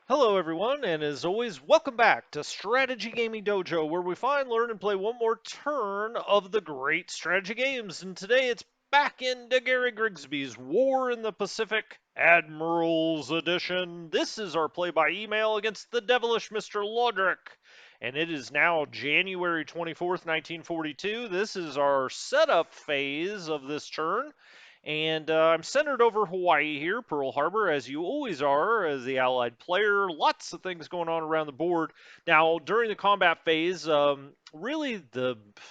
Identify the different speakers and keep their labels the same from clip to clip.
Speaker 1: Hello, everyone, and as always, welcome back to Strategy Gaming Dojo, where we find, learn, and play one more turn of the great strategy games. And today it's back into Gary Grigsby's War in the Pacific Admirals Edition. This is our play by email against the devilish Mr. Lodrick. And it is now January 24th, 1942. This is our setup phase of this turn. And I'm centered over Hawaii here, Pearl Harbor, as you always are, as the allied player. Lots of things going on around the board. Now, during the combat phase, really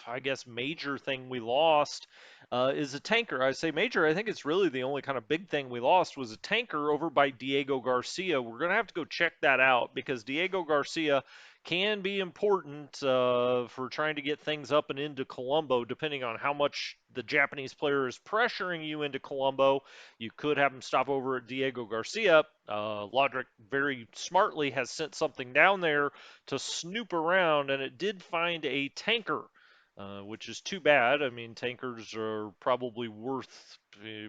Speaker 1: I guess, major thing we lost is a tanker. I say major, I think it's really the only kind of big thing we lost was a tanker over by Diego Garcia. We're going to have to go check that out because Diego Garcia can be important for trying to get things up and into Colombo, depending on how much the Japanese player is pressuring you into Colombo. You could have him stop over at Diego Garcia. Lodrick very smartly has sent something down there to snoop around, and it did find a tanker. Which is too bad. I mean, tankers are probably worth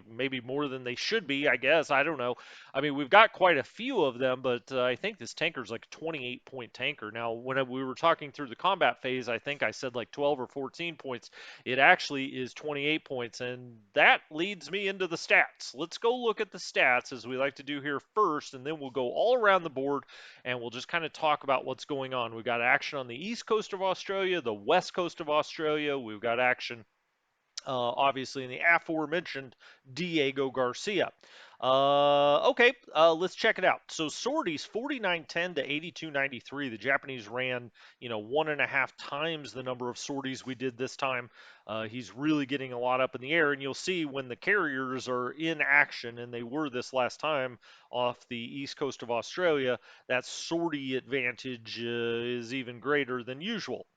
Speaker 1: maybe more than they should be, I guess. I don't know. I mean, we've got quite a few of them, but I think this tanker's like a 28-point tanker. Now, when we were talking through the combat phase, I think I said like 12 or 14 points. It actually is 28 points, and that leads me into the stats. Let's go look at the stats as we like to do here first, and then we'll go all around the board and we'll just kind of talk about what's going on. We've got action on the east coast of Australia, the west coast of Australia. We've got action obviously in the aforementioned Diego Garcia. Okay, let's check it out. So sorties 49-10 to 82-93. The Japanese ran, 1.5 times the number of sorties we did this time. He's really getting a lot up in the air, and you'll see when the carriers are in action, and they were this last time off the east coast of Australia, that sortie advantage is even greater than usual.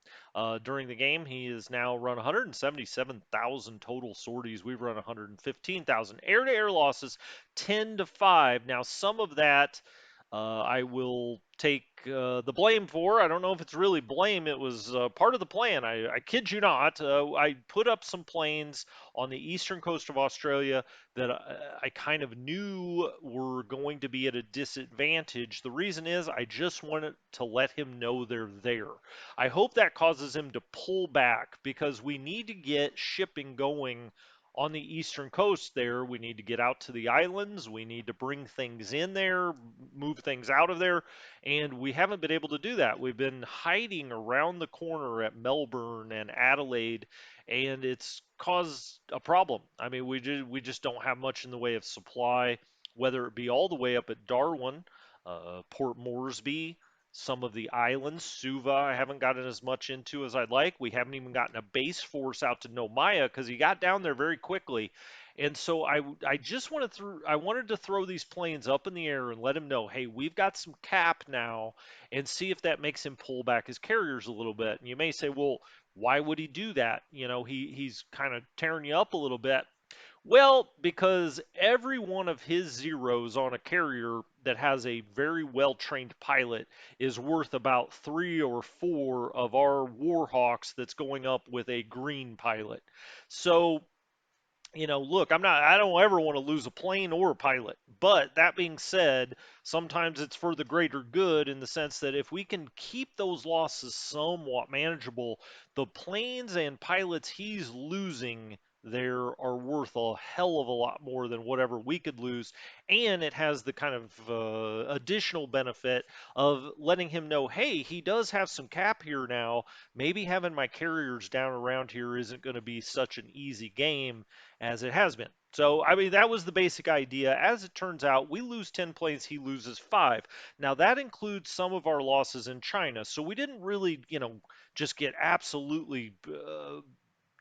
Speaker 1: During the game, he has now run 177,000 total sorties. We've run 115,000. Air-to-air losses 10-5. Now, some of that I will take the blame for. I don't know if it's really blame. It was part of the plan. I kid you not. I put up some planes on the eastern coast of Australia that I kind of knew were going to be at a disadvantage. The reason is I just wanted to let him know they're there. I hope that causes him to pull back because we need to get shipping going on the eastern coast there. We need to get out to the islands. We need to bring things in there, move things out of there. And we haven't been able to do that. We've been hiding around the corner at Melbourne and Adelaide, and it's caused a problem. I mean, we just don't have much in the way of supply, whether it be all the way up at Darwin, Port Moresby, some of the islands. Suva, I haven't gotten as much into as I'd like. We haven't even gotten a base force out to Nomaya because he got down there very quickly. And so I just wanted to throw these planes up in the air and let him know, hey, we've got some cap now, and see if that makes him pull back his carriers a little bit. And you may say, well, why would he do that? He's kind of tearing you up a little bit. Well, because every one of his zeros on a carrier that has a very well trained pilot is worth about 3 or 4 of our Warhawks that's going up with a green pilot. So, look, I don't ever want to lose a plane or a pilot. But that being said, sometimes it's for the greater good in the sense that if we can keep those losses somewhat manageable, the planes and pilots he's losing there are worth a hell of a lot more than whatever we could lose. And it has the kind of additional benefit of letting him know, hey, he does have some cap here now. Maybe having my carriers down around here isn't going to be such an easy game as it has been. So, I mean, that was the basic idea. As it turns out, we lose 10 planes, he loses 5. Now, that includes some of our losses in China. So, we didn't really, just get absolutely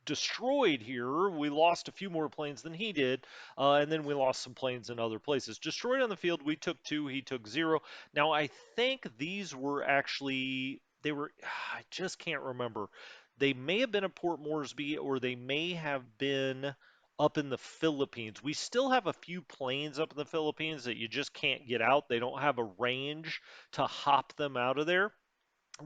Speaker 1: destroyed here. We lost a few more planes than he did, and then we lost some planes in other places. Destroyed on the field, we took 2, he took 0. Now, I think these were actually, they were, I just can't remember. They may have been at Port Moresby or they may have been up in the Philippines. We still have a few planes up in the Philippines that you just can't get out. They don't have a range to hop them out of there.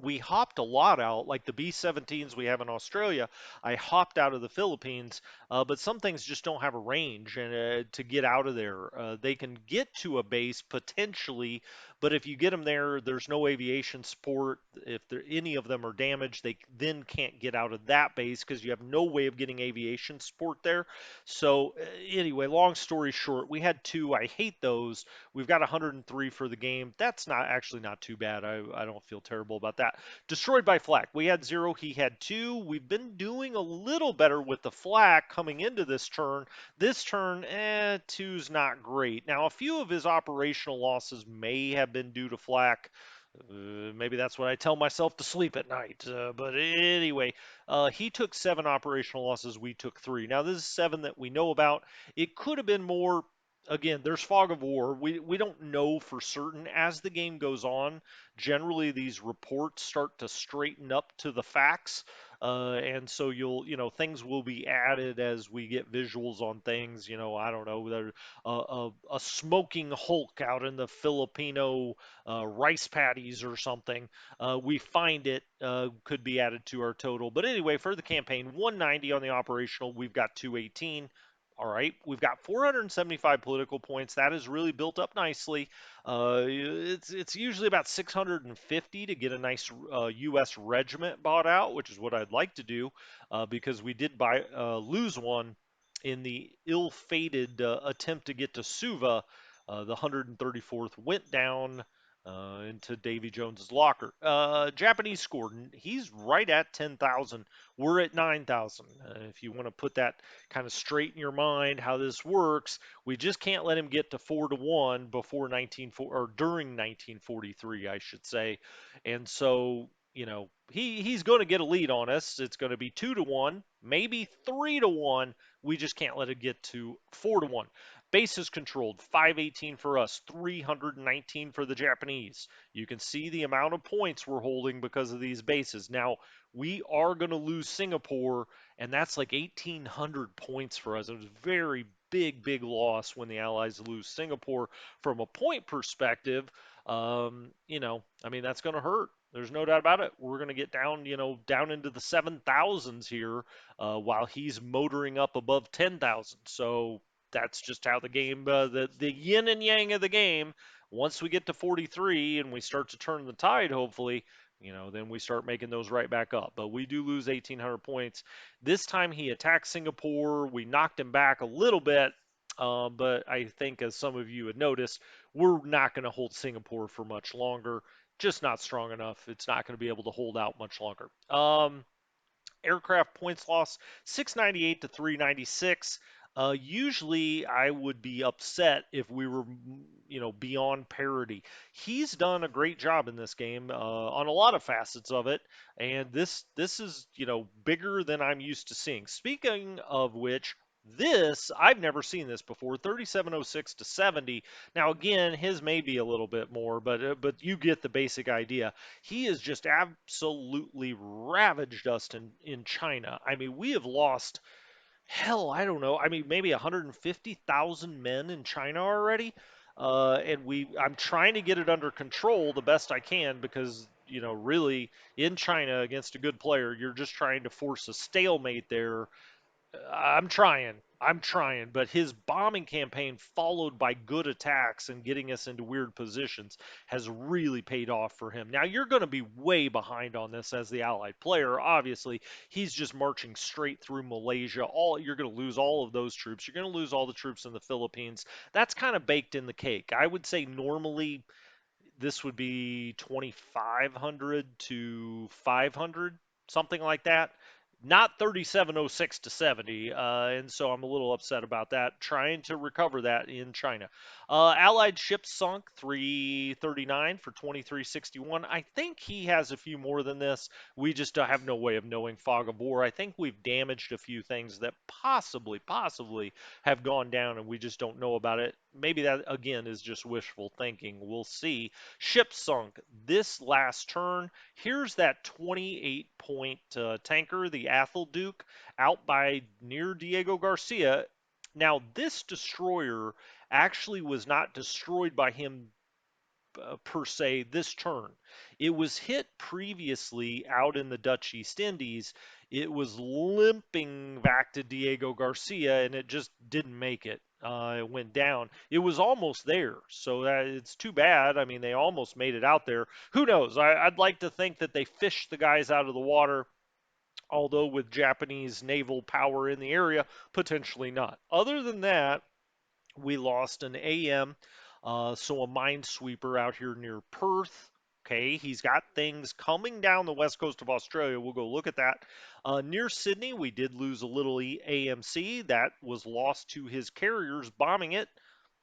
Speaker 1: we hopped a lot out, like the B-17s we have in Australia. I hopped out of the Philippines, but some things just don't have a range and to get out of there. They can get to a base potentially, but if you get them there, there's no aviation support. If any of them are damaged, they then can't get out of that base because you have no way of getting aviation support there. So anyway, long story short, we had two. I hate those. We've got 103 for the game. That's not actually not too bad. I don't feel terrible about that. Destroyed by flak. We had zero. He had two. We've been doing a little better with the flak coming into this turn. This turn, two's not great. Now, a few of his operational losses may have been due to flak. Maybe that's what I tell myself to sleep at night. But anyway, he took seven operational losses. We took three. Now, this is seven that we know about. It could have been more. Again, there's fog of war. We don't know for certain. As the game goes on, generally these reports start to straighten up to the facts. And so things will be added as we get visuals on things. I don't know, there a smoking Hulk out in the Filipino rice paddies or something. We find it could be added to our total. But anyway, for the campaign, 190 on the operational. We've got 218. All right, we've got 475 political points. That is really built up nicely. It's usually about 650 to get a nice U.S. regiment bought out, which is what I'd like to do, because we did lose one in the ill-fated attempt to get to Suva. The 134th went down into Davy Jones's locker. Japanese scored. He's right at 10,000. We're at 9,000. If you want to put that kind of straight in your mind how this works, we just can't let him get to 4-1 before 1940 or during 1943, I should say. And so, he's going to get a lead on us. It's going to be 2-1, maybe 3-1. We just can't let it get to 4-1. Bases controlled, 518 for us, 319 for the Japanese. You can see the amount of points we're holding because of these bases. Now, we are going to lose Singapore, and that's like 1,800 points for us. It was a very big, big loss when the Allies lose Singapore. From a point perspective, I mean, that's going to hurt. There's no doubt about it. We're going to get down, down into the 7,000s here while he's motoring up above 10,000. So that's just how the game, the yin and yang of the game. Once we get to 43 and we start to turn the tide, hopefully, then we start making those right back up. But we do lose 1,800 points. This time he attacked Singapore. We knocked him back a little bit. But I think, as some of you had noticed, we're not going to hold Singapore for much longer. Just not strong enough. It's not going to be able to hold out much longer. Aircraft points loss 698 to 396. Usually I would be upset if we were, beyond parity. He's done a great job in this game on a lot of facets of it, and this is, bigger than I'm used to seeing. Speaking of which, this I've never seen this before. 3706 to 70. Now again, his may be a little bit more, but you get the basic idea. He has just absolutely ravaged us in China. I mean, we have lost, hell, I don't know. I mean, maybe 150,000 men in China already. And I'm trying to get it under control the best I can because, really in China against a good player, you're just trying to force a stalemate there. I'm trying. I'm trying, but his bombing campaign, followed by good attacks and getting us into weird positions, has really paid off for him. Now, you're going to be way behind on this as the Allied player. Obviously, he's just marching straight through Malaysia. You're going to lose all of those troops. You're going to lose all the troops in the Philippines. That's kind of baked in the cake. I would say normally this would be 2,500 to 500, something like that. Not 3706 to 70, and so I'm a little upset about that. Trying to recover that in China. Allied ships sunk 339 for 2361. I think he has a few more than this. We just have no way of knowing fog of war. I think we've damaged a few things that possibly have gone down, and we just don't know about it. Maybe that again is just wishful thinking. We'll see. Ship sunk this last turn. Here's that 28-point tanker, the Athol Duke, out by near Diego Garcia. Now, this destroyer actually was not destroyed by him per se this turn. It was hit previously out in the Dutch East Indies. It was limping back to Diego Garcia, and it just didn't make it. It went down. It was almost there, so it's too bad. I mean, they almost made it out there. Who knows? I'd like to think that they fished the guys out of the water, although with Japanese naval power in the area, potentially not. Other than that, we lost an AM, so a minesweeper out here near Perth. Okay, he's got things coming down the west coast of Australia. We'll go look at that. Near Sydney, we did lose a little AMC that was lost to his carriers bombing it.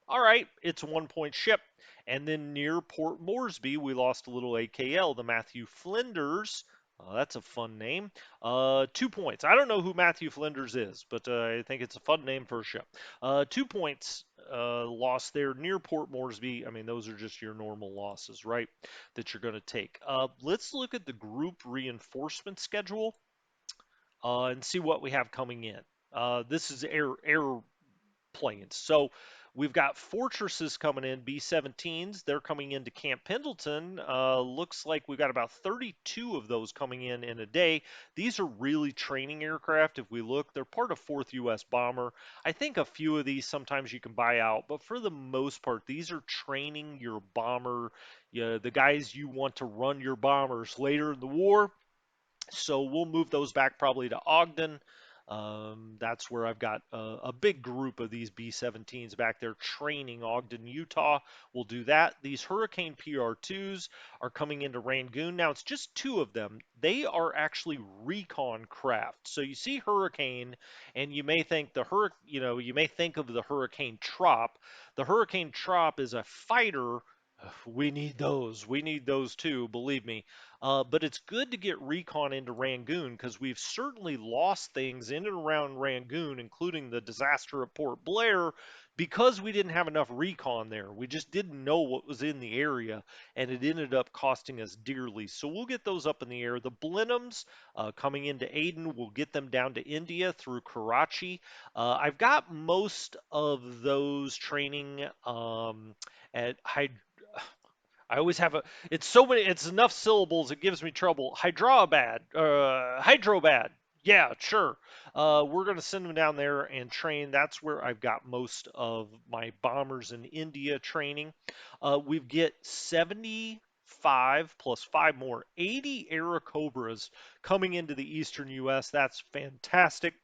Speaker 1: All right, it's a 1 point ship. And then near Port Moresby, we lost a little AKL, the Matthew Flinders. That's a fun name. 2 points. I don't know who Matthew Flinders is, but I think it's a fun name for a ship. 2 points lost there near Port Moresby. I mean, those are just your normal losses, right? That you're going to take. Let's look at the group reinforcement schedule and see what we have coming in. This is airplanes. So we've got Fortresses coming in, B-17s. They're coming into Camp Pendleton. Looks like we've got about 32 of those coming in a day. These are really training aircraft. If we look, they're part of 4th U.S. Bomber. I think a few of these sometimes you can buy out, but for the most part, these are training your bomber, the guys you want to run your bombers later in the war. So we'll move those back probably to Ogden. That's where I've got a big group of these B-17s back there training Ogden, Utah. We'll do that. These Hurricane PR-2s are coming into Rangoon. Now, it's just two of them. They are actually recon craft. So you see Hurricane, and you may think you may think of the Hurricane Trop. The Hurricane Trop is a fighter. We need those. We need those too, believe me. But it's good to get recon into Rangoon because we've certainly lost things in and around Rangoon, including the disaster at Port Blair, because we didn't have enough recon there. We just didn't know what was in the area, and it ended up costing us dearly. So we'll get those up in the air. The Blenheims coming into Aden, we'll get them down to India through Karachi. I've got most of those training at I always have it's so many, it's enough syllables, it gives me trouble. Hyderabad. Yeah, sure. We're going to send them down there and train. That's where I've got most of my bombers in India training. We get 75 plus five more, 80 Airacobras coming into the eastern U.S. That's fantastic.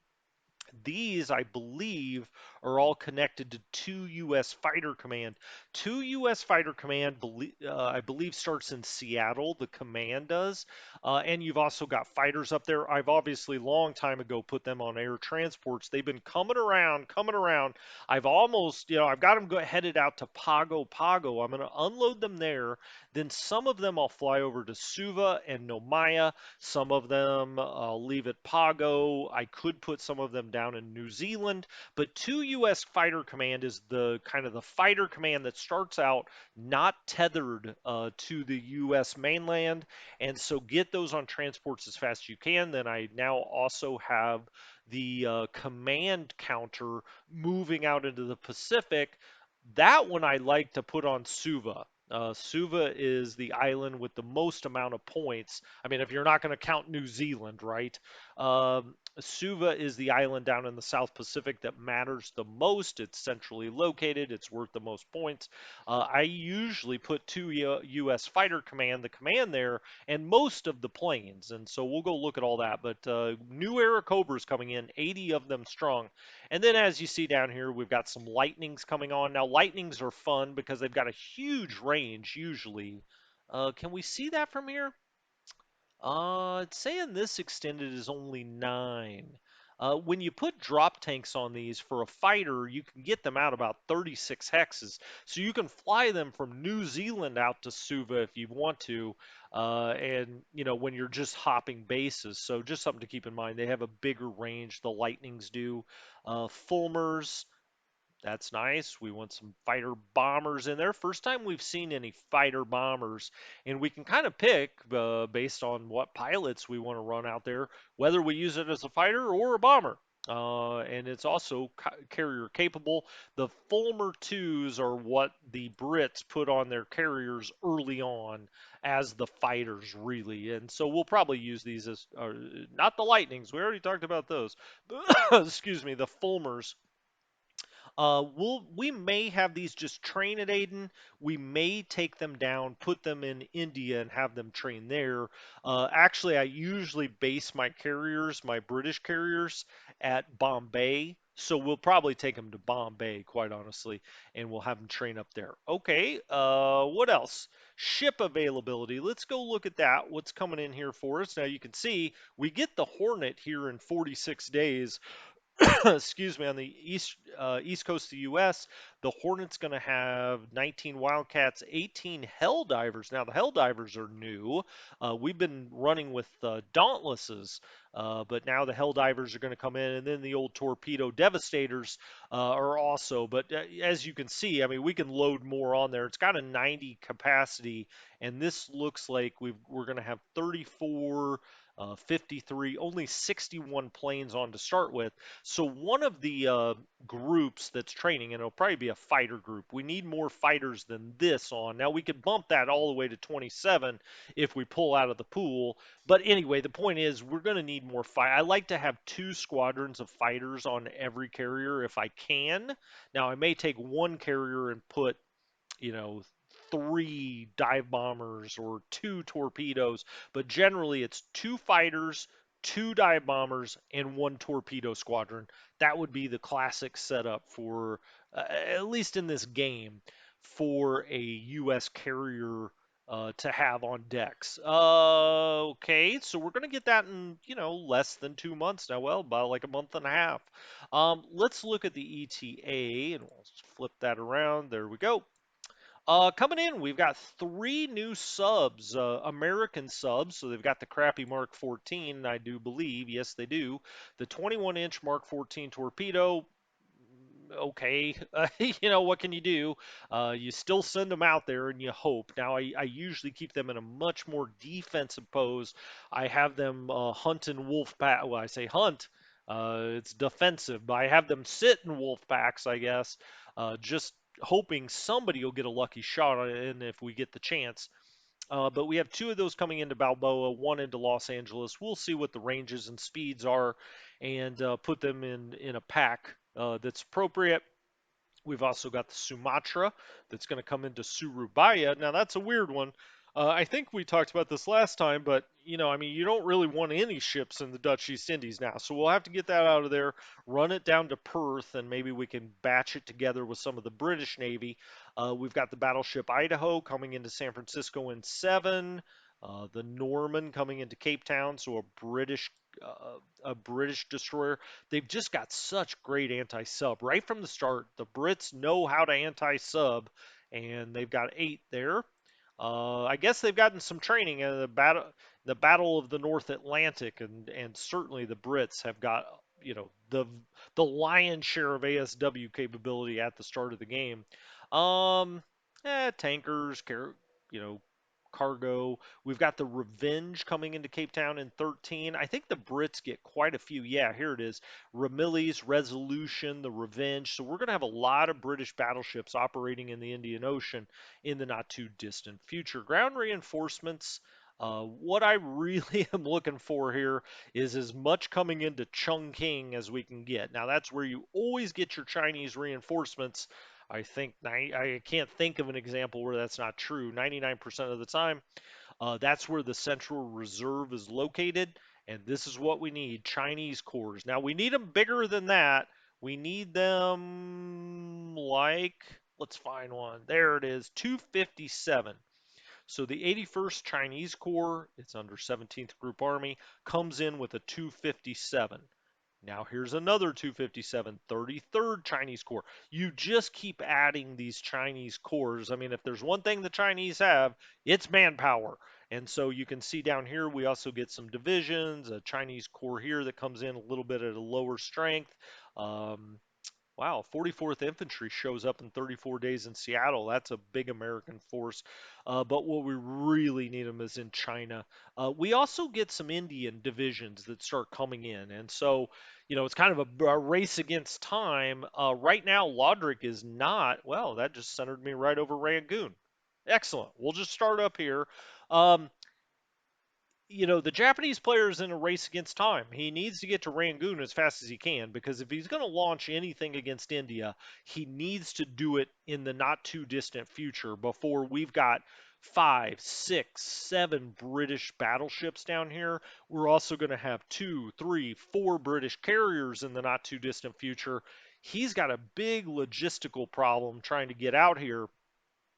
Speaker 1: These, I believe, are all connected to 2 U.S. Fighter Command. 2 U.S. Fighter Command, I believe, starts in Seattle. The command does, and you've also got fighters up there. I've obviously long time ago put them on air transports. They've been coming around, coming around. I've almost, I've got them headed out to Pago Pago. I'm going to unload them there. Then some of them I'll fly over to Suva and Nomaya. Some of them I'll leave at Pago. I could put some of them down in New Zealand, but 2 U.S. Fighter Command is the kind of the fighter command that starts out not tethered to the U.S. mainland, and so get those on transports as fast as you can. Then I now also have the command counter moving out into the Pacific. That one I like to put on Suva. Suva is the island with the most amount of points. I mean, if you're not going to count New Zealand, right? Suva is the island down in the South Pacific that matters the most. It's centrally located. It's worth the most points. I usually put 2 U.S. Fighter Command, the command there, and most of the planes. And so we'll go look at all that. But new Era Cobras coming in, 80 of them strong. And then as you see down here, we've got some Lightnings coming on. Now, Lightnings are fun because they've got a huge range usually. Can we see that from here? It's saying this extended is only 9. When you put drop tanks on these for a fighter, you can get them out about 36 hexes. So you can fly them from New Zealand out to Suva if you want to, and when you're just hopping bases. So just something to keep in mind. They have a bigger range. The Lightnings do. Fulmars. That's nice. We want some fighter bombers in there. First time we've seen any fighter bombers, and we can kind of pick based on what pilots we want to run out there, whether we use it as a fighter or a bomber. and it's also carrier capable. The Fulmer 2s are what the Brits put on their carriers early on as the fighters, really. And so we'll probably use these as, not the Lightnings, we already talked about those. Excuse me, the Fulmers. We may have these just train at Aden. We may take them down, put them in India, and have them train there. Actually, I usually base my carriers, my British carriers, at Bombay. So we'll probably take them to Bombay, quite honestly, and we'll have them train up there. Okay, what else? Ship availability. Let's go look at that. What's coming in here for us? Now you can see we get the Hornet here in 46 days. Excuse me, on the east coast of the U.S., the Hornet's going to have 19 Wildcats, 18 Helldivers. Now the Helldivers are new. We've been running with Dauntlesses, but now the Helldivers are going to come in, and then the old Torpedo Devastators are also. But as you can see, I mean, we can load more on there. It's got a 90 capacity, and this looks like we're going to have 34. 53, only 61 planes on to start with. So one of the groups that's training, and it'll probably be a fighter group. We need more fighters than this on. Now we could bump that all the way to 27 if we pull out of the pool. But anyway, the point is we're going to need more fight. I like to have 2 squadrons of fighters on every carrier if I can. Now I may take one carrier and put, you know, 3 dive bombers or 2 torpedoes, but generally it's 2 fighters, 2 dive bombers, and 1 torpedo squadron. That would be the classic setup for, at least in this game, for a U.S. carrier to have on decks. Okay, so we're going to get that in, less than 2 months now. Well, about like a month and a half. Let's look at the ETA, and we'll flip that around. There we go. Coming in, we've got 3 new subs, American subs. So they've got the crappy Mark 14, I do believe. Yes, they do. The 21-inch Mark 14 torpedo. Okay, what can you do? You still send them out there and you hope. Now, I usually keep them in a much more defensive pose. I have them hunt in wolf pack. Well, I say hunt. It's defensive, but I have them sit in wolf packs, I guess, just hoping somebody will get a lucky shot on it, and if we get the chance. But we have 2 of those coming into Balboa, one into Los Angeles. We'll see what the ranges and speeds are, and put them in a pack that's appropriate. We've also got the Sumatra that's going to come into Surabaya. Now, that's a weird one. I think we talked about this last time, but I mean, you don't really want any ships in the Dutch East Indies now. So we'll have to get that out of there, run it down to Perth, and maybe we can batch it together with some of the British Navy. We've got the battleship Idaho coming into San Francisco in 7. The Norman coming into Cape Town, so a British destroyer. They've just got such great anti-sub right from the start. The Brits know how to anti-sub, and they've got 8 there. I guess they've gotten some training in the Battle of the North Atlantic, and certainly the Brits have got the lion's share of ASW capability at the start of the game. Um, Tankers, you know, cargo. We've got the Revenge coming into Cape Town in 13. I think the Brits get quite a few. Yeah, here it is. Ramillies, Resolution, the Revenge. So we're going to have a lot of British battleships operating in the Indian Ocean in the not too distant future. Ground reinforcements. What I really am looking for here is as much coming into Chongqing as we can get. Now, that's where you always get your Chinese reinforcements. I think I can't think of an example where that's not true. 99% of the time, that's where the Central Reserve is located, and this is what we need: Chinese cores. Now we need them bigger than that. We need them like, let's find one. There it is, 257. So the 81st Chinese Corps, it's under 17th Group Army, comes in with a 257. Now here's another 257, 33rd Chinese Corps. You just keep adding these Chinese corps. I mean, if there's one thing the Chinese have, it's manpower. And so you can see down here, we also get some divisions, a Chinese corps here that comes in a little bit at a lower strength. Um, Wow, 44th Infantry shows up in 34 days in Seattle. That's a big American force. But what we really need them is in China. We also get some Indian divisions that start coming in. And so, it's kind of a race against time. Right now, Lodrick is not. Well, that just centered me right over Rangoon. Excellent. We'll just start up here. Um, the Japanese player is in a race against time. He needs to get to Rangoon as fast as he can because if he's going to launch anything against India, he needs to do it in the not too distant future before we've got 5, 6, 7 British battleships down here. We're also going to have 2, 3, 4 British carriers in the not too distant future. He's got a big logistical problem trying to get out here,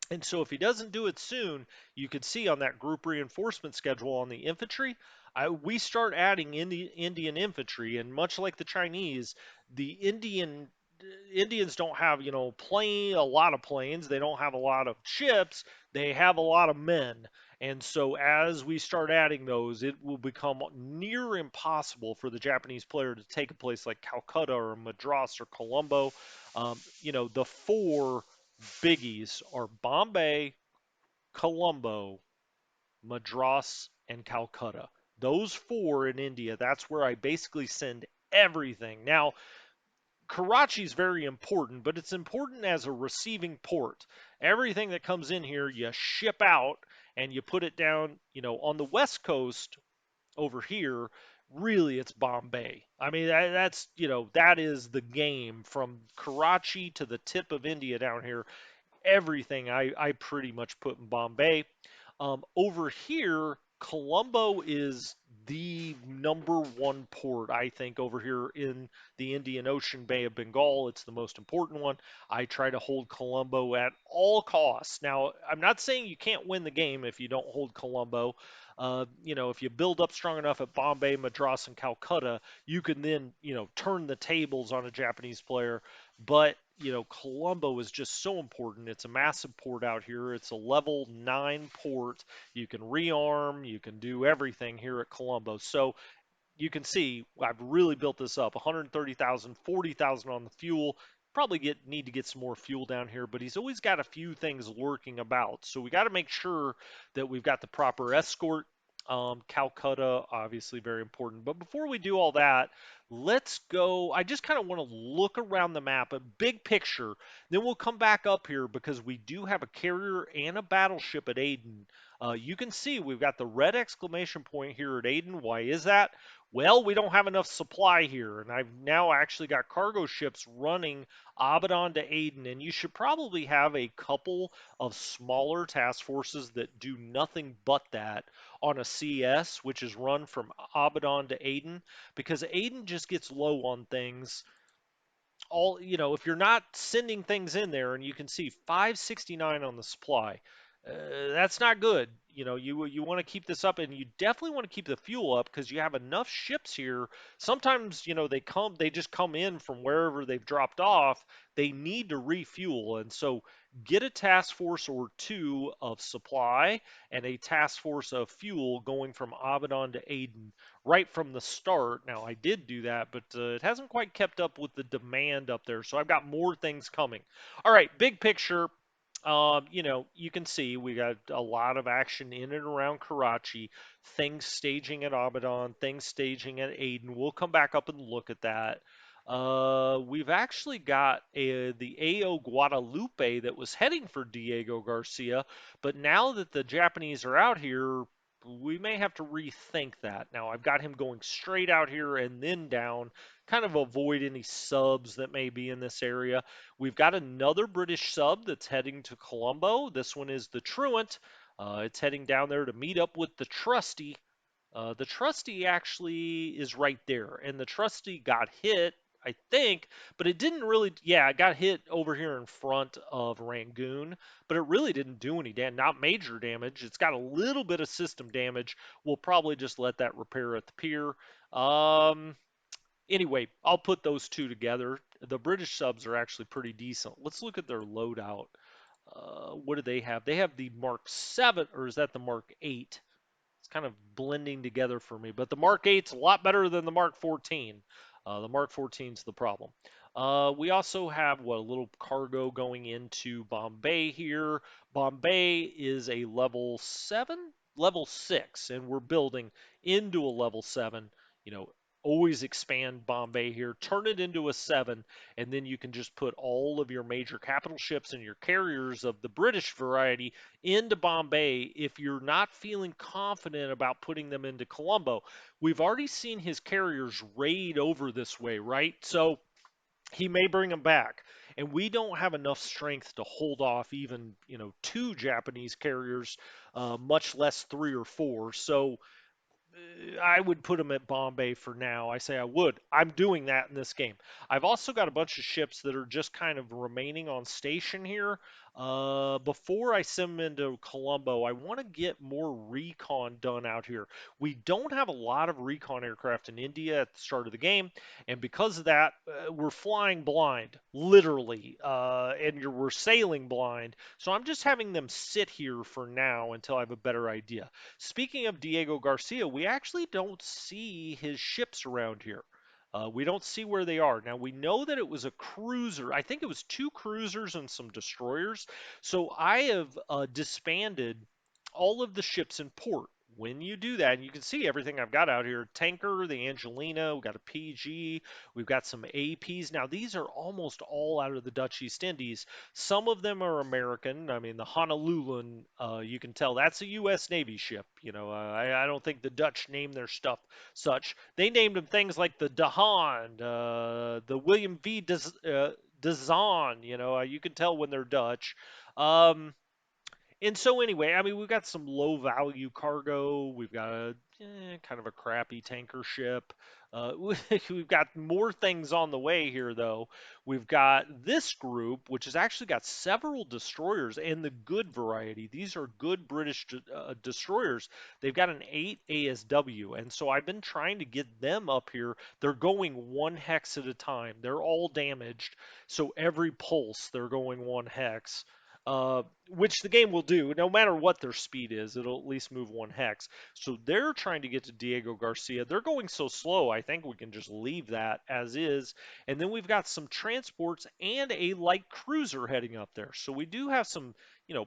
Speaker 1: and so if he doesn't do it soon, you can see on that group reinforcement schedule on the infantry, we start adding Indian infantry, and much like the Chinese, the Indians don't have, a lot of planes. They don't have a lot of ships. They have a lot of men. And so as we start adding those, it will become near impossible for the Japanese player to take a place like Calcutta or Madras or Colombo. The four biggies are Bombay, Colombo, Madras, and Calcutta. Those four in India, that's where I basically send everything. Now, Karachi is very important, but it's important as a receiving port. Everything that comes in here, you ship out and you put it down, on the West Coast over here. Really, it's Bombay. I mean, that is the game from Karachi to the tip of India down here. Everything I pretty much put in Bombay. Over here, Colombo is the number one port, I think, over here in the Indian Ocean, Bay of Bengal. It's the most important one. I try to hold Colombo at all costs. Now, I'm not saying you can't win the game if you don't hold Colombo. If you build up strong enough at Bombay, Madras, and Calcutta, you can then, turn the tables on a Japanese player. But Colombo is just so important. It's a massive port out here. It's a level 9 port. You can rearm, you can do everything here at Colombo. So you can see I've really built this up. 130,000, 40,000 on the fuel. Probably need to get some more fuel down here, but he's always got a few things lurking about. So we got to make sure that we've got the proper escort. Calcutta, obviously very important. But before we do all that, let's go. I just kind of want to look around the map, a big picture. Then we'll come back up here because we do have a carrier and a battleship at Aden. You can see we've got the red exclamation point here at Aden. Why is that? Well, we don't have enough supply here, and I've now actually got cargo ships running Abaddon to Aden, and you should probably have a couple of smaller task forces that do nothing but that on a CS, which is run from Abaddon to Aden, because Aden just gets low on things. If you're not sending things in there, and you can see 569 on the supply, that's not good. You want to keep this up, and you definitely want to keep the fuel up because you have enough ships here. Sometimes they just come in from wherever they've dropped off. They need to refuel, and so get a task force or two of supply and a task force of fuel going from Abaddon to Aden right from the start. Now, I did do that, but it hasn't quite kept up with the demand up there. So I've got more things coming. All right, big picture. You can see we got a lot of action in and around Karachi, things staging at Abaddon, things staging at Aden. We'll come back up and look at that. We've actually got the AO Guadalupe that was heading for Diego Garcia, but now that the Japanese are out here, we may have to rethink that. Now, I've got him going straight out here and then down, kind of avoid any subs that may be in this area. We've got another British sub that's heading to Colombo. This one is the Truant. It's heading down there to meet up with the Trusty. The Trusty actually is right there, and the Trusty got hit, I think, but it didn't really. Yeah, it got hit over here in front of Rangoon, but it really didn't do any damage, not major damage. It's got a little bit of system damage. We'll probably just let that repair at the pier. Um, anyway, I'll put those two together. The British subs are actually pretty decent. Let's look at their loadout. What do they have? They have the Mark 7, or is that the Mark 8? It's kind of blending together for me. But the Mark 8's a lot better than the Mark 14. The Mark 14's the problem. We also have what a little cargo going into Bombay here. Bombay is a level 7, level 6, and we're building into a level 7. You know, always expand Bombay here, turn it into a 7, and then you can just put all of your major capital ships and your carriers of the British variety into Bombay if you're not feeling confident about putting them into Colombo. We've already seen his carriers raid over this way, right? So he may bring them back. And we don't have enough strength to hold off even, two Japanese carriers, much less three or four. So I would put them at Bombay for now. I say I would. I'm doing that in this game. I've also got a bunch of ships that are just kind of remaining on station here. Before I send them into Colombo, I want to get more recon done out here. We don't have a lot of recon aircraft in India at the start of the game, and because of that, we're flying blind, literally, and we're sailing blind. So I'm just having them sit here for now until I have a better idea. Speaking of Diego Garcia, we actually don't see his ships around here. We don't see where they are. Now, we know that it was a cruiser. I think it was two cruisers and some destroyers. So I have disbanded all of the ships in port. When you do that, and you can see everything I've got out here tanker, the Angelina, we've got a PG, we've got some APs. Now, these are almost all out of the Dutch East Indies. Some of them are American. I mean, the Honoluluan, you can tell that's a U.S. Navy ship. I don't think the Dutch named their stuff such. They named them things like the De Haan, the William V. De Zaan. You can tell when they're Dutch. Um, and so anyway, I mean, we've got some low value cargo. We've got a kind of a crappy tanker ship. We've got more things on the way here, though. We've got this group, which has actually got several destroyers and the good variety. These are good British destroyers. They've got an 8 ASW, and so I've been trying to get them up here. They're going one hex at a time. They're all damaged, so every pulse they're going one hex. Which the game will do no matter what their speed is. It'll at least move one hex. So they're trying to get to Diego Garcia. They're going so slow, I think we can just leave that as is. And then we've got some transports and a light cruiser heading up there. So we do have some,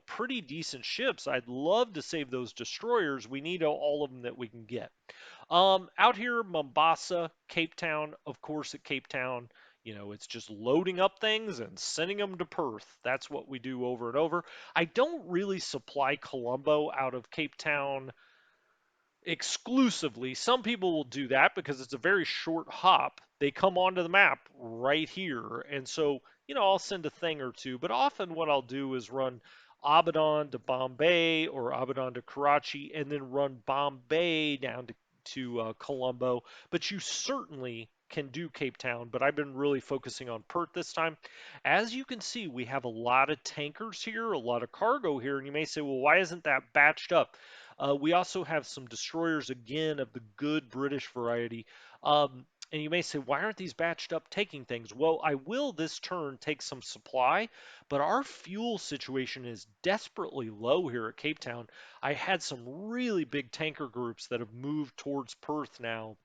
Speaker 1: pretty decent ships. I'd love to save those destroyers. We need all of them that we can get. Out here, Mombasa, Cape Town, of course, at Cape Town, it's just loading up things and sending them to Perth. That's what we do over and over. I don't really supply Colombo out of Cape Town exclusively. Some people will do that because it's a very short hop. They come onto the map right here. And so, I'll send a thing or two. But often what I'll do is run Abadan to Bombay or Abadan to Karachi and then run Bombay down to Colombo. But you certainly can do Cape Town, but I've been really focusing on Perth this time. As you can see, we have a lot of tankers here, a lot of cargo here, and you may say, well, why isn't that batched up? We also have some destroyers again of the good British variety. And you may say, why aren't these batched up taking things? Well, I will this turn take some supply, but our fuel situation is desperately low here at Cape Town. I had some really big tanker groups that have moved towards Perth now.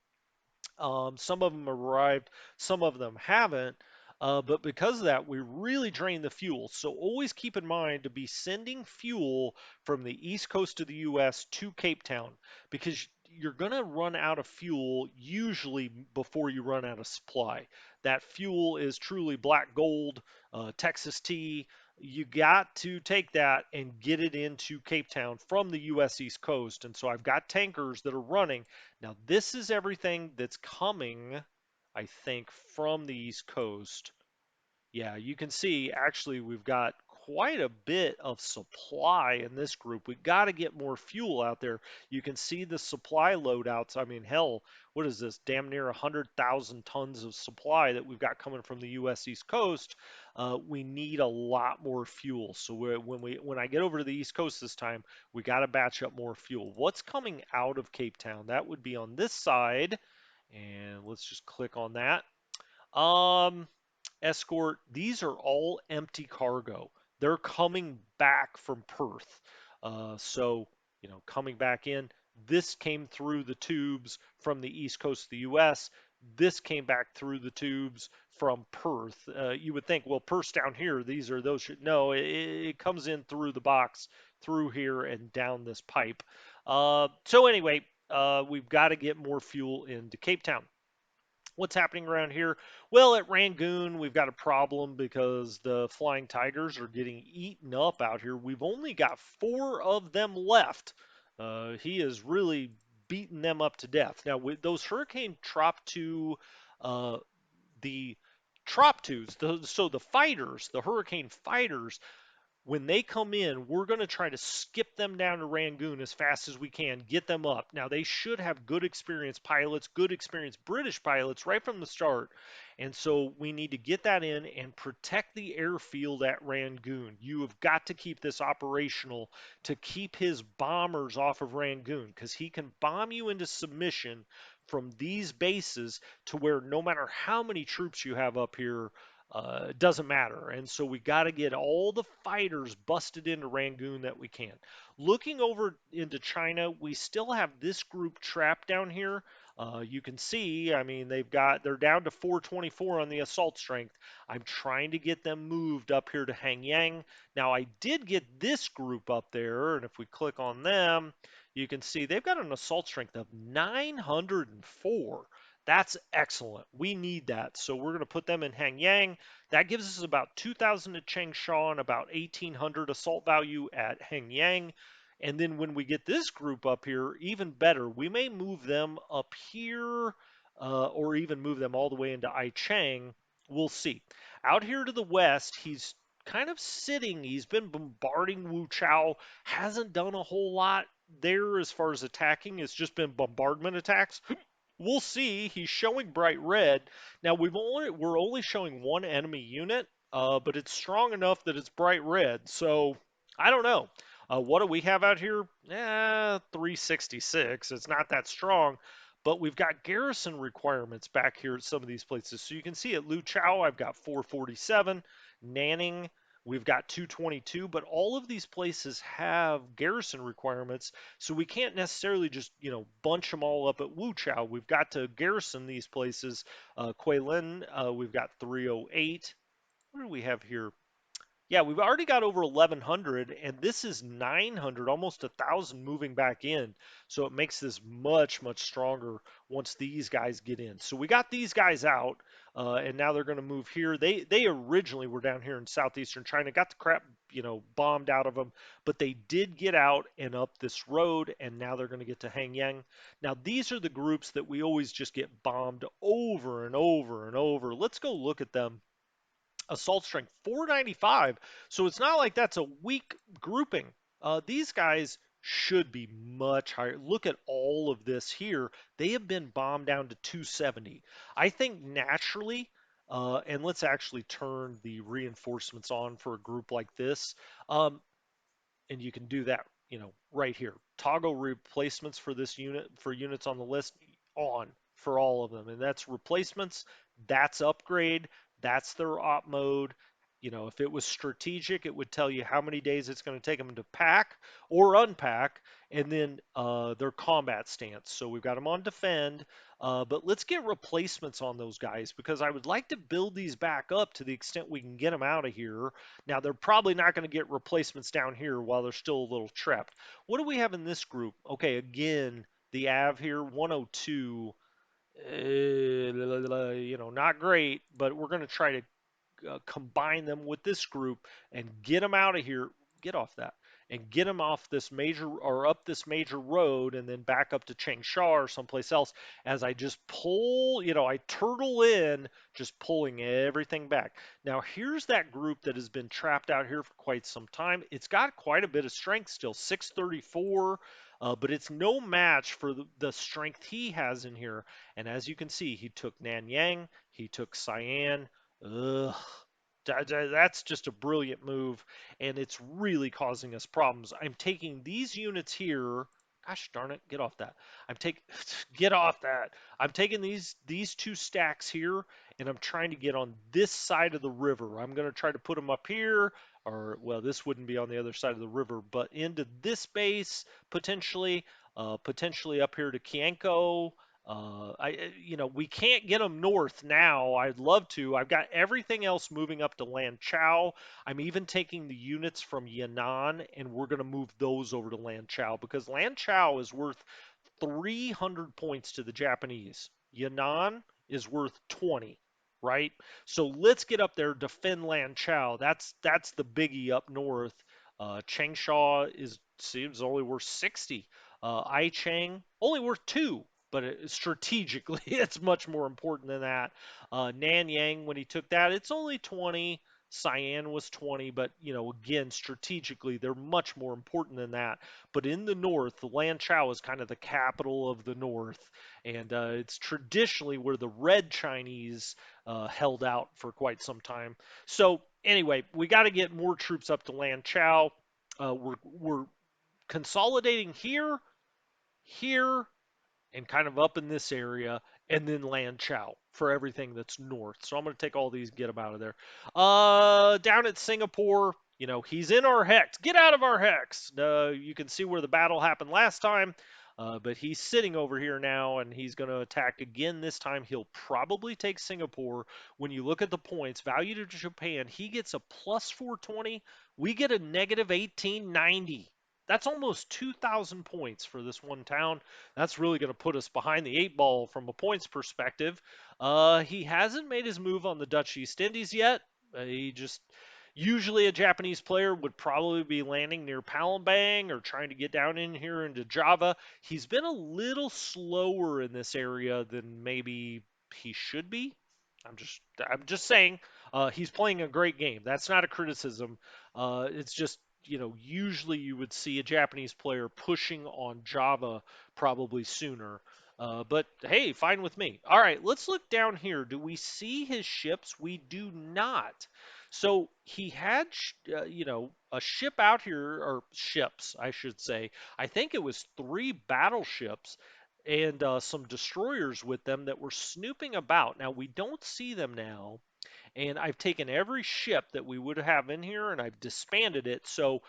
Speaker 1: Some of them arrived, some of them haven't. But because of that, we really drain the fuel. So always keep in mind to be sending fuel from the east coast of the U.S. to Cape Town because you're going to run out of fuel usually before you run out of supply. That fuel is truly black gold, Texas tea. You got to take that and get it into Cape Town from the U.S. East Coast. And so I've got tankers that are running now, this is everything that's coming, I think, from the East Coast. Yeah, you can see actually we've got quite a bit of supply in this group. We've got to get more fuel out there. You can see the supply loadouts. I mean, hell, what is this? Damn near 100,000 tons of supply that we've got coming from the U.S. East Coast. We need a lot more fuel. So when I get over to the East Coast this time, we got to batch up more fuel. What's coming out of Cape Town? That would be on this side. And let's just click on that. Um, Escort, these are all empty cargo. They're coming back from Perth. So, coming back in. This came through the tubes from the east coast of the U.S. This came back through the tubes from Perth. You would think, well, Perth's down here. These are those. No, it comes in through the box, through here, and down this pipe. So anyway, we've got to get more fuel into Cape Town. What's happening around here? Well, at Rangoon, we've got a problem because the flying tigers are getting eaten up out here. We've only got 4 of them left. He is really beating them up to death. Now, with those Hurricane Trop 2, uh, the Trop 2s, so the fighters, the Hurricane fighters, when they come in, we're going to try to skip them down to Rangoon as fast as we can, get them up. Now, they should have good experienced pilots, good experienced British pilots right from the start. And so we need to get that in and protect the airfield at Rangoon. You have got to keep this operational to keep his bombers off of Rangoon because he can bomb you into submission from these bases to where no matter how many troops you have up here, it doesn't matter. And so we got to get all the fighters busted into Rangoon that we can. Looking over into China, we still have this group trapped down here. You can see, I mean, they're down to 424 on the assault strength. I'm trying to get them moved up here to Hanyang. Now, I did get this group up there, and if we click on them, you can see they've got an assault strength of 904. That's excellent. We need that. So we're going to put them in Hanyang. That gives us about 2,000 at Changsha and about 1,800 assault value at Hanyang. And then when we get this group up here, even better, we may move them up here or even move them all the way into Aichang. We'll see. Out here to the west, he's kind of sitting. He's been bombarding Wu Chao, hasn't done a whole lot there as far as attacking. It's just been bombardment attacks. We'll see. He's showing bright red. Now we're only showing one enemy unit, but it's strong enough that it's bright red. So I don't know. What do we have out here? 366. It's not that strong, but we've got garrison requirements back here at some of these places. So you can see at Lu Chao, I've got 447. Nanning, we've got 222. But all of these places have garrison requirements, so we can't necessarily just, bunch them all up at Wu Chao. We've got to garrison these places. Guilin, we've got 308. What do we have here? Yeah, we've already got over 1,100, and this is 900, almost 1,000 moving back in. So it makes this much, much stronger once these guys get in. So we got these guys out, and now they're going to move here. They originally were down here in southeastern China, got the crap, bombed out of them, but they did get out and up this road, and now they're going to get to Hanyang. Now these are the groups that we always just get bombed over and over and over. Let's go look at them. Assault strength 495. So it's not like that's a weak grouping. These guys should be much higher. Look at all of this here. They have been bombed down to 270. I think naturally, and let's actually turn the reinforcements on for a group like this. And you can do that, right here. Toggle replacements for this unit, for units on the list, on for all of them. And that's replacements, that's upgrade, that's their op mode. If it was strategic, it would tell you how many days it's going to take them to pack or unpack, and then their combat stance. So we've got them on defend, but let's get replacements on those guys because I would like to build these back up to the extent we can get them out of here. Now, they're probably not going to get replacements down here while they're still a little trapped. What do we have in this group? Okay, again, the AV here, 102. Not great, but we're going to try to combine them with this group and get them out of here. Get off that and get them off this major or up this major road and then back up to Changsha or someplace else as I just pull, I turtle in, just pulling everything back. Now, here's that group that has been trapped out here for quite some time. It's got quite a bit of strength still, 634, but it's no match for the strength he has in here. And as you can see, he took Nanyang, he took Cyan. Ugh. That's just a brilliant move, and it's really causing us problems. I'm taking these units here. Gosh darn it, get off that. I'm taking get off that. I'm taking these 2 stacks here, and I'm trying to get on this side of the river. I'm going to try to put them up here, or well, this wouldn't be on the other side of the river, but into this base potentially, potentially up here to Kianko. We can't get them north now. I'd love to. I've got everything else moving up to Lanchao. I'm even taking the units from Yan'an, and we're going to move those over to Lanchao because Lanchao is worth 300 points to the Japanese. Yan'an is worth 20, right? So let's get up there, defend Lanchao. That's the biggie up north. Changsha is seems only worth 60. Aichang only worth 2, but strategically it's much more important than that. Nanyang, when he took that, it's only 20. Cyan was 20, but again, strategically, they're much more important than that. But in the north, the Lanchao is kind of the capital of the north, and it's traditionally where the Red Chinese held out for quite some time. So anyway, we got to get more troops up to Lanchao. We're consolidating here, here, and kind of up in this area, and then Lanchao for everything that's north. So I'm going to take all these, get them out of there. Down at Singapore, he's in our hex. Get out of our hex. You can see where the battle happened last time. But he's sitting over here now, and he's going to attack again this time. He'll probably take Singapore. When you look at the points, value to Japan, he gets a plus 420. We get a negative 1890. That's almost 2,000 points for this one town. That's really going to put us behind the 8 ball from a points perspective. He hasn't made his move on the Dutch East Indies yet. He just usually a Japanese player would probably be landing near Palembang or trying to get down in here into Java. He's been a little slower in this area than maybe he should be. I'm just saying he's playing a great game. That's not a criticism. It's just usually you would see a Japanese player pushing on Java probably sooner. But hey, fine with me. All right, let's look down here. Do we see his ships? We do not. So he had, a ship out here, or ships, I should say. I think it was 3 battleships and some destroyers with them that were snooping about. Now, we don't see them now, and I've taken every ship that we would have in here and I've disbanded it. So,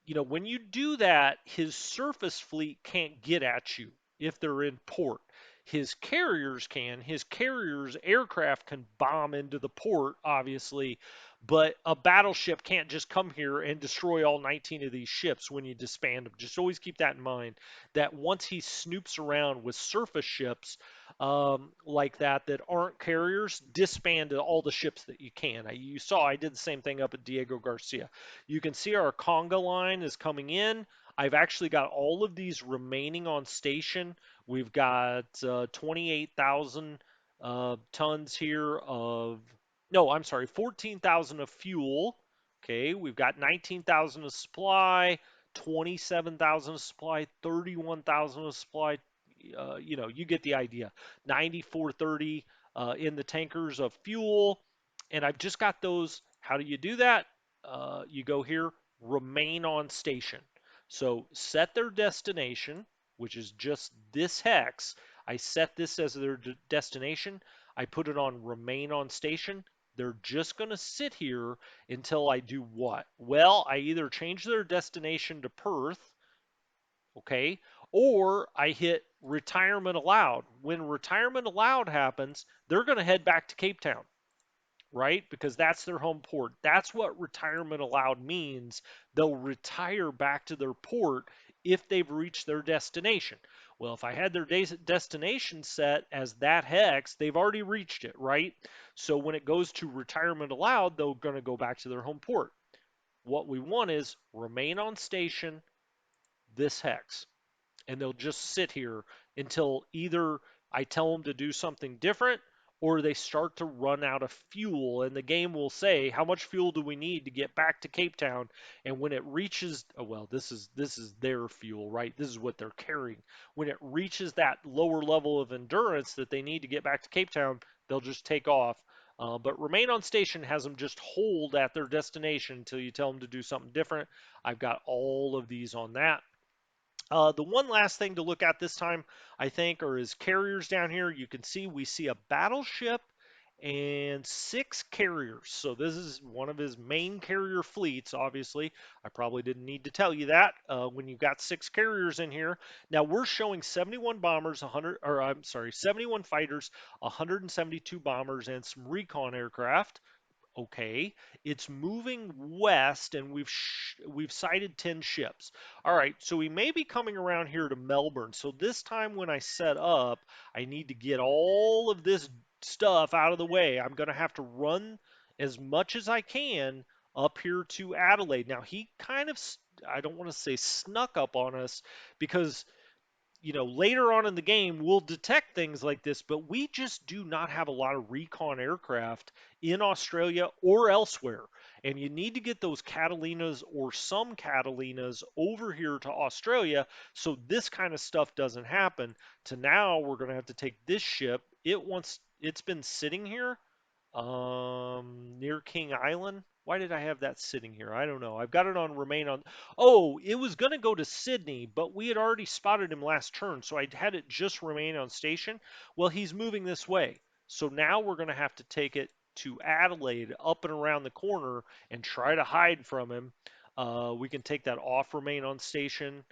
Speaker 1: when you do that, his surface fleet can't get at you if they're in port. His carriers can. His carriers' aircraft can bomb into the port, obviously, but a battleship can't just come here and destroy all 19 of these ships when you disband them. Just always keep that in mind. That once he snoops around with surface ships, like that aren't carriers, disband all the ships that you can. You saw I did the same thing up at Diego Garcia. You can see our conga line is coming in. I've actually got all of these remaining on station. We've got 28,000 tons here of, no, I'm sorry, 14,000 of fuel. Okay, we've got 19,000 of supply, 27,000 of supply, 31,000 of supply. You get the idea. 9430 in the tankers of fuel. And I've just got those. How do you do that? You go here, remain on station. So set their destination, which is just this hex. I set this as their destination. I put it on remain on station. They're just going to sit here until I do what? Well, I either change their destination to Perth, okay? Or I hit retirement allowed. When retirement allowed happens, they're going to head back to Cape Town, right? Because that's their home port. That's what retirement allowed means. They'll retire back to their port if they've reached their destination. Well, if I had their destination set as that hex, they've already reached it, right? So when it goes to retirement allowed, they're going to go back to their home port. What we want is remain on station, this hex, and they'll just sit here until either I tell them to do something different or they start to run out of fuel, and the game will say how much fuel do we need to get back to Cape Town. And when it reaches, oh, well, this is their fuel, right? This is what they're carrying. When it reaches that lower level of endurance that they need to get back to Cape Town, they'll just take off. But remain on station has them just hold at their destination until you tell them to do something different. I've got all of these on that. The one last thing to look at this time, I think, are his carriers down here. You can see we see a battleship and 6 carriers. So this is one of his main carrier fleets, obviously. I probably didn't need to tell you that when you've got 6 carriers in here. Now we're showing 71 bombers, 100, or I'm sorry, 71 fighters, 172 bombers, and some recon aircraft. Okay, it's moving west, and we've sighted 10 ships. All right, so we may be coming around here to Melbourne. So this time when I set up, I need to get all of this stuff out of the way. I'm going to have to run as much as I can up here to Adelaide. Now he kind of, I don't want to say snuck up on us, because later on in the game, we'll detect things like this, but we just do not have a lot of recon aircraft in Australia or elsewhere. And you need to get those Catalinas or some Catalinas over here to Australia so this kind of stuff doesn't happen. To now, we're going to have to take this ship. It's been sitting here near King Island. Why did I have that sitting here? I don't know. I've got it on remain on. Oh, it was going to go to Sydney, but we had already spotted him last turn, so I had it just remain on station. Well, he's moving this way. So now we're going to have to take it to Adelaide up and around the corner and try to hide from him. We can take that off remain on station,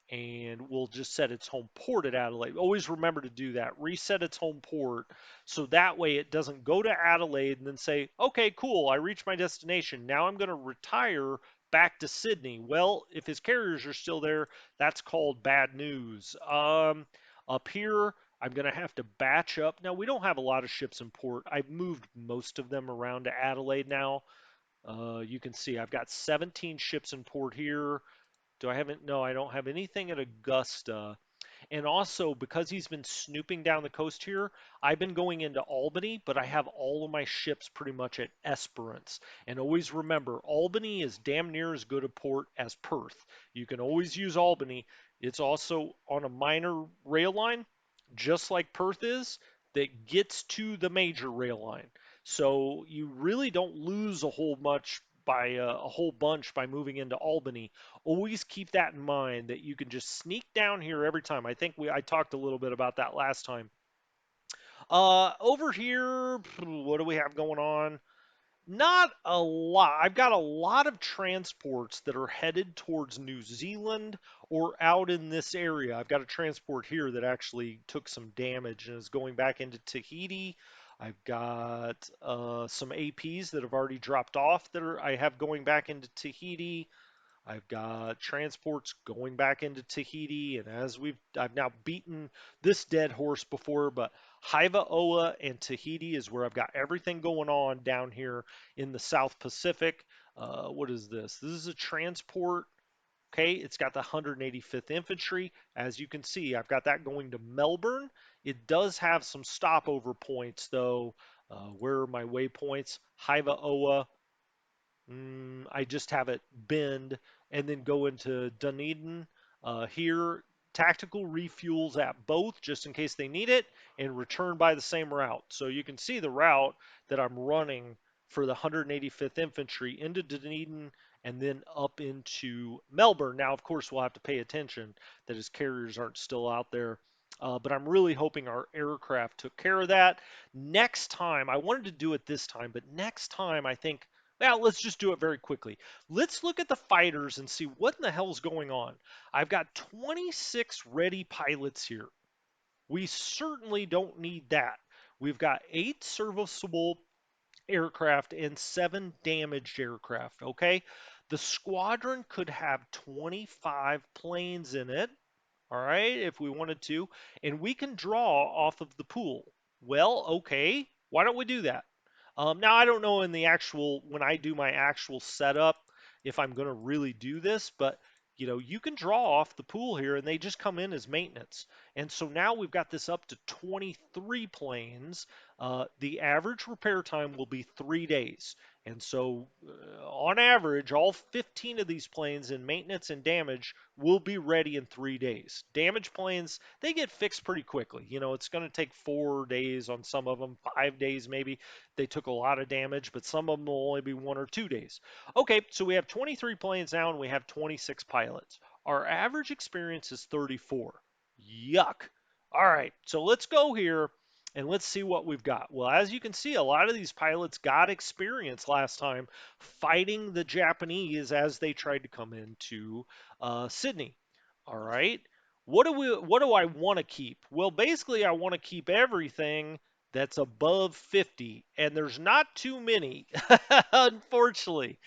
Speaker 1: and we'll just set its home port at Adelaide. Always remember to do that. Reset its home port so that way it doesn't go to Adelaide and then say, okay, cool, I reached my destination. Now I'm going to retire back to Sydney. Well, if his carriers are still there, that's called bad news. Up here, I'm going to have to batch up. Now, we don't have a lot of ships in port. I've moved most of them around to Adelaide now. You can see I've got 17 ships in port here. Do I have it? No, I don't have anything at Augusta. And also, because he's been snooping down the coast here, I've been going into Albany, but I have all of my ships pretty much at Esperance. And always remember, Albany is damn near as good a port as Perth. You can always use Albany. It's also on a minor rail line, just like Perth is, that gets to the major rail line. So you really don't lose a whole bunch by moving into Albany. Always keep that in mind that you can just sneak down here every time. I talked a little bit about that last time. Over here, what do we have going on? Not a lot. I've got a lot of transports that are headed towards New Zealand or out in this area. I've got a transport here that actually took some damage and is going back into Tahiti. I've got some APs that have already dropped off I have going back into Tahiti. I've got transports going back into Tahiti, and I've now beaten this dead horse before, but Haiva and Tahiti is where I've got everything going on down here in the South Pacific. What is this? This is a transport. Okay, it's got the 185th Infantry. As you can see, I've got that going to Melbourne. It does have some stopover points, though. Where are my waypoints? Haiva I just have it bend and then go into Dunedin. Here, tactical refuels at both just in case they need it and return by the same route. So you can see the route that I'm running for the 185th Infantry into Dunedin and then up into Melbourne. Now, of course, we'll have to pay attention that his carriers aren't still out there. But I'm really hoping our aircraft took care of that. Next time, I wanted to do it this time, but next time I think now, let's just do it very quickly. Let's look at the fighters and see what in the hell's going on. I've got 26 ready pilots here. We certainly don't need that. We've got 8 serviceable aircraft and 7 damaged aircraft, okay? The squadron could have 25 planes in it, all right, if we wanted to, and we can draw off of the pool. Well, okay, why don't we do that? Now, I don't know when I do my actual setup, if I'm going to really do this, but you can draw off the pool here and they just come in as maintenance. And so now we've got this up to 23 planes. The average repair time will be 3 days. And so, on average, all 15 of these planes in maintenance and damage will be ready in 3 days. Damaged planes, they get fixed pretty quickly. It's going to take 4 days on some of them, 5 days maybe. They took a lot of damage, but some of them will only be 1 or 2 days. Okay, so we have 23 planes now and we have 26 pilots. Our average experience is 34. Yuck. All right, so let's go here And let's see what we've got. Well, as you can see, a lot of these pilots got experience last time fighting the Japanese as they tried to come into Sydney. All right. What do I want to keep? Well, basically I want to keep everything that's above 50, and there's not too many, unfortunately,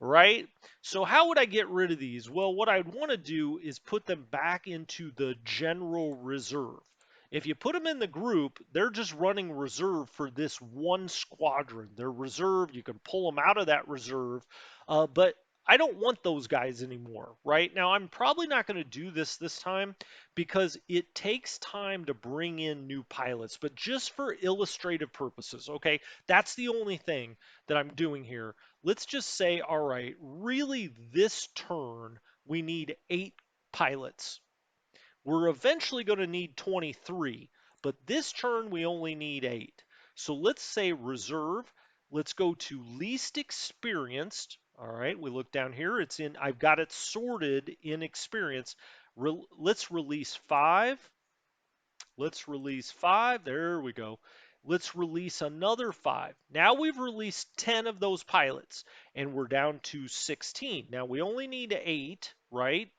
Speaker 1: right? So how would I get rid of these? Well, what I'd want to do is put them back into the general reserve. If you put them in the group, they're just running reserve for this one squadron. They're reserve. You can pull them out of that reserve. But I don't want those guys anymore, right? Now, I'm probably not going to do this time because it takes time to bring in new pilots, but just for illustrative purposes, okay? That's the only thing that I'm doing here. Let's just say, all right, really this turn, we need 8 pilots. We're eventually going to need 23, but this turn we only need 8. So let's say reserve. Let's go to least experienced. All right, we look down here. It's in, I've got it sorted in experience. Let's release 5. Let's release 5. There we go. Let's release another 5. Now we've released 10 of those pilots and we're down to 16. Now we only need 8, right?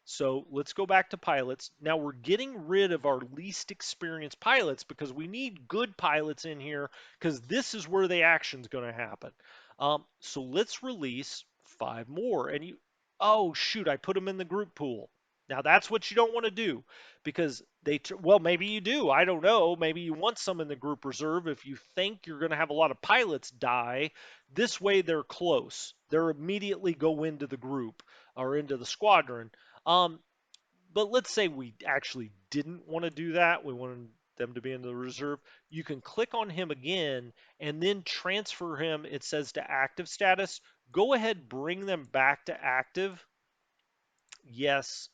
Speaker 1: So let's go back to pilots. Now we're getting rid of our least experienced pilots because we need good pilots in here because this is where the action's going to happen. So let's release 5 more. And oh shoot, I put them in the group pool. Now that's what you don't want to do because well, maybe you do. I don't know. Maybe you want some in the group reserve if you think you're going to have a lot of pilots die. This way they're close. They're immediately go into the group or into the squadron. Um, but let's say we actually didn't want to do that. We wanted them to be in the reserve. You can click on him again and then transfer him. It says to active status. Go ahead, bring them back to active. Yes,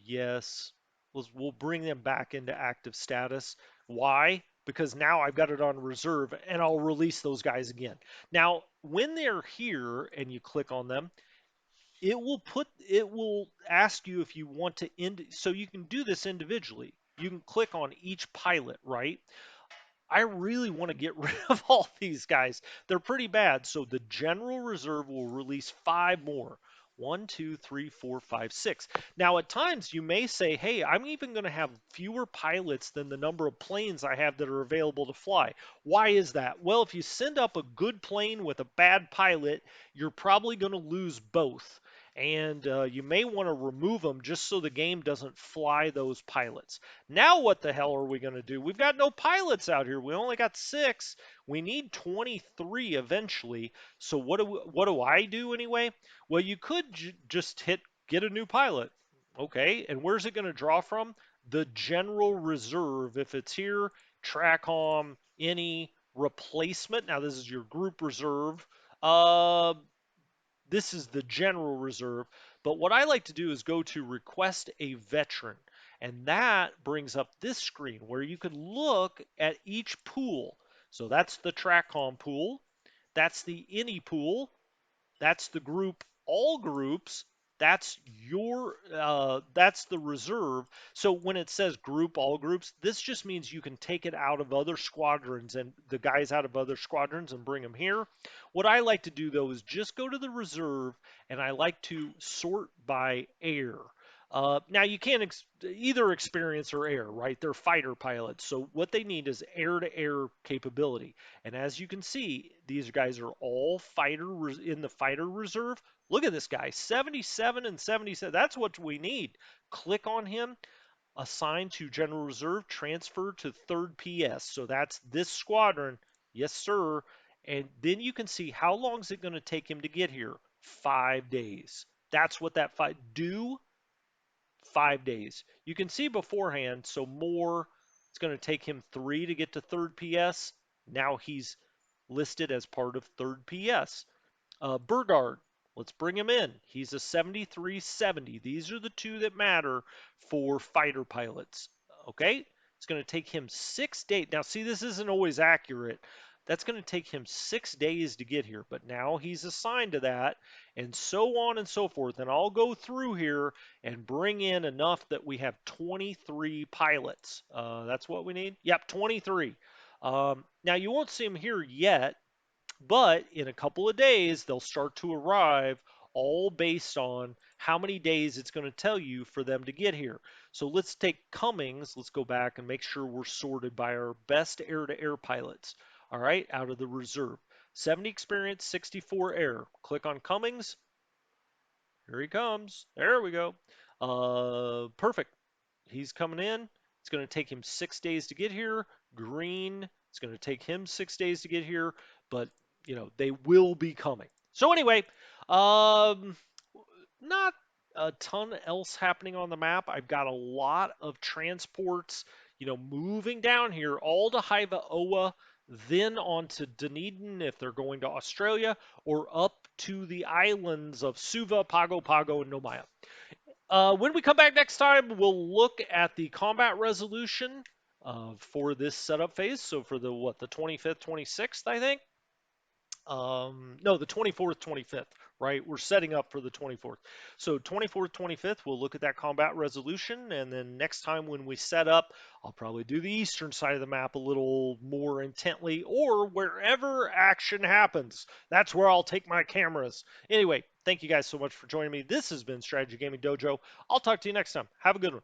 Speaker 1: yes. We'll bring them back into active status. Why? Because now I've got it on reserve and I'll release those guys again. Now, when they're here and you click on them, it will ask you if you want to end, so you can do this individually. You can click on each pilot, right? I really want to get rid of all these guys. They're pretty bad. So the general reserve will release 5 more. One, two, three, four, five, 6. Now, at times you may say, hey, I'm even going to have fewer pilots than the number of planes I have that are available to fly. Why is that? Well, if you send up a good plane with a bad pilot, you're probably going to lose both. And you may want to remove them just so the game doesn't fly those pilots. Now what the hell are we going to do? We've got no pilots out here. We only got 6. We need 23 eventually. So what do I do anyway? Well, you could just hit get a new pilot. Okay, and where's it going to draw from? The general reserve. If it's here, TRACOM, any replacement. Now this is your group reserve. Uh, this is the general reserve. But what I like to do is go to request a veteran. And that brings up this screen where you can look at each pool. So that's the TRACOM pool. That's the any pool. That's the group, all groups. That's the reserve. So when it says group, all groups, this just means you can take it out of other squadrons and the guys out of other squadrons and bring them here. What I like to do though is just go to the reserve and I like to sort by air. Now you can't either experience or air, right? They're fighter pilots. So what they need is air-to-air capability. And as you can see, these guys are all in the fighter reserve. Look at this guy, 77 and 77. That's what we need. Click on him, assign to general reserve, transfer to 3rd PS. So that's this squadron. Yes, sir. And then you can see how long is it going to take him to get here? 5 days. That's what that do 5 days. You can see beforehand, so more, it's going to take him 3 to get to 3rd PS. Now he's listed as part of 3rd PS. Burgard, let's bring him in. He's a 7370. These are the two that matter for fighter pilots. Okay? It's going to take him 6 days. Now, see, this isn't always accurate. That's going to take him 6 days to get here, but now he's assigned to that, and so on and so forth. And I'll go through here and bring in enough that we have 23 pilots. That's what we need? Yep, 23. Now, you won't see them here yet, but in a couple of days, they'll start to arrive, all based on how many days it's going to tell you for them to get here. So let's take Cummings. Let's go back and make sure we're sorted by our best air-to-air pilots. All right, out of the reserve. 70 experience, 64 air. Click on Cummings. Here he comes. There we go. Perfect. He's coming in. It's going to take him 6 days to get here. Green, it's going to take him 6 days to get here, but they will be coming. So anyway, um, not a ton else happening on the map. I've got a lot of transports, moving down here, all to Hiva Oa, then on to Dunedin if they're going to Australia, or up to the islands of Suva, Pago Pago, and Nomaya. When we come back next time, we'll look at the combat resolution for this setup phase. So for the 25th, 26th, I think. No, the 24th, 25th, right? We're setting up for the 24th. So 24th, 25th, we'll look at that combat resolution. And then next time when we set up, I'll probably do the eastern side of the map a little more intently, or wherever action happens. That's where I'll take my cameras. Anyway, thank you guys so much for joining me. This has been Strategy Gaming Dojo. I'll talk to you next time. Have a good one.